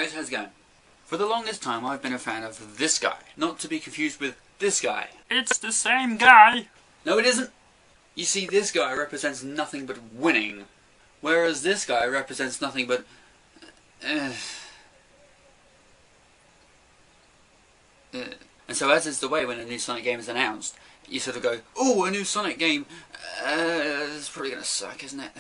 guys, how's it going? For the longest time I've been a fan of this guy, not to be confused with this guy. It's the same guy! No it isn't! You see, this guy represents nothing but winning, whereas this guy represents nothing but... And so as is the way when a new Sonic game is announced, you sort of go, "Ooh, a new Sonic game, it's probably gonna suck, isn't it?"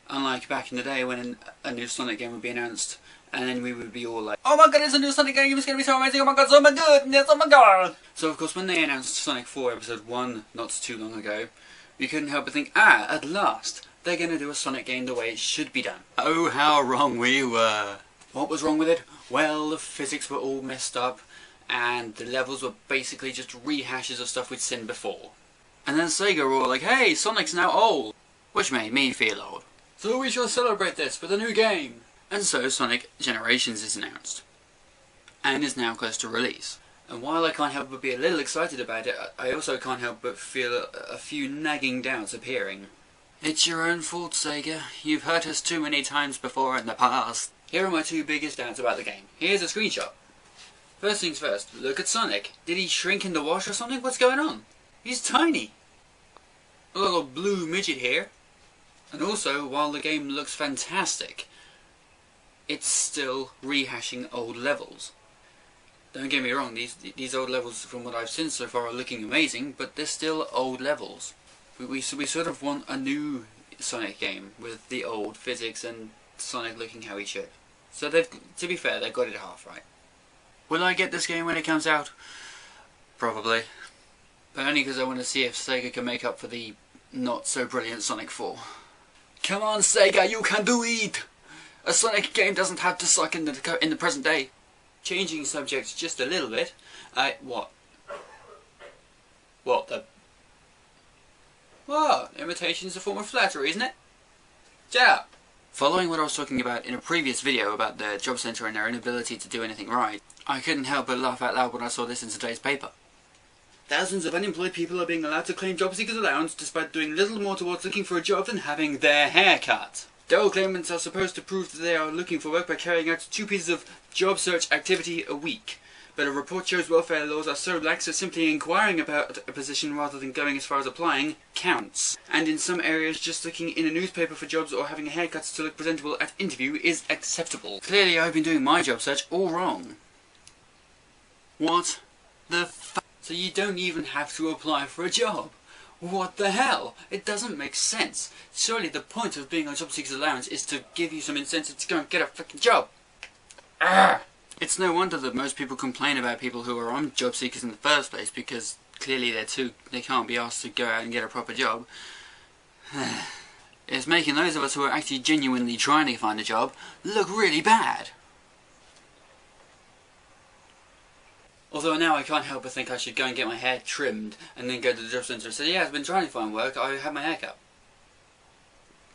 Unlike back in the day when a new Sonic game would be announced, and then we would be all like, "Oh my god, it's a new Sonic game, it's gonna be so amazing, oh my god, so my goodness, oh my god!" So of course when they announced Sonic 4 Episode 1 not too long ago, you couldn't help but think, at last, they're gonna do a Sonic game the way it should be done. Oh, how wrong we were. What was wrong with it? Well, the physics were all messed up, and the levels were basically just rehashes of stuff we'd seen before. And then Sega were all like, "Hey, Sonic's now old!" Which made me feel old. So we shall celebrate this with a new game! And so Sonic Generations is announced, and is now close to release. And while I can't help but be a little excited about it, I also can't help but feel a few nagging doubts appearing. It's your own fault, Sega. You've hurt us too many times before in the past. Here are my two biggest doubts about the game. Here's a screenshot. First things first, look at Sonic. Did he shrink in the wash or something? What's going on? He's tiny. A little blue midget here. And also, while the game looks fantastic, it's still rehashing old levels. Don't get me wrong, these old levels from what I've seen so far are looking amazing, but they're still old levels. We sort of want a new Sonic game with the old physics and Sonic looking how he should. So to be fair, they've got it half right. Will I get this game when it comes out? Probably. But only because I want to see if Sega can make up for the not so brilliant Sonic 4. Come on Sega, you can do it! A Sonic game doesn't have to suck in the present day. Changing subjects just a little bit. What? What? Imitation is a form of flattery, isn't it? Yeah. Following what I was talking about in a previous video about the Jobcentre and their inability to do anything right, I couldn't help but laugh out loud when I saw this in today's paper. Thousands of unemployed people are being allowed to claim job seekers allowance despite doing little more towards looking for a job than having their hair cut. Dole claimants are supposed to prove that they are looking for work by carrying out 2 pieces of job search activity a week. But a report shows welfare laws are so lax that simply inquiring about a position rather than going as far as applying counts. And in some areas, just looking in a newspaper for jobs or having a haircut to look presentable at interview is acceptable. Clearly I've been doing my job search all wrong. What the f***? So you don't even have to apply for a job. What the hell? It doesn't make sense. Surely the point of being on job seekers allowance is to give you some incentive to go and get a fucking job. Arrgh. It's no wonder that most people complain about people who are on job seekers in the first place, because clearly they can't be asked to go out and get a proper job. It's making those of us who are actually genuinely trying to find a job look really bad. Although now I can't help but think I should go and get my hair trimmed and then go to the job centre and say, "Yeah, I've been trying to find work, I had my hair cut."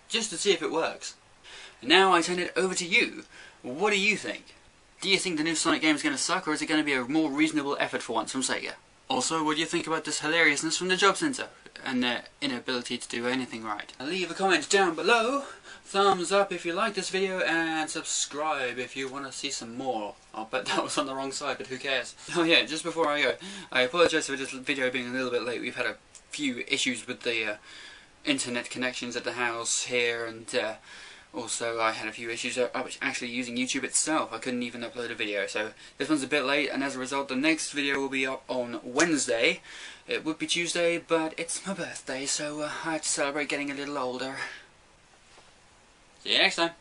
Just to see if it works. And now I turn it over to you. What do you think? Do you think the new Sonic game is going to suck, or is it going to be a more reasonable effort for once from Sega? Also, what do you think about this hilariousness from the Job Centre and their inability to do anything right? Leave a comment down below, thumbs up if you like this video, and subscribe if you want to see some more. I'll bet that was on the wrong side, but who cares? Oh yeah, just before I go, I apologise for this video being a little bit late. We've had a few issues with the internet connections at the house here, and also I had a few issues actually using YouTube itself. I couldn't even upload a video, so this one's a bit late, and as a result the next video will be up on Wednesday. It would be Tuesday, but it's my birthday, so I have to celebrate getting a little older. See you next time.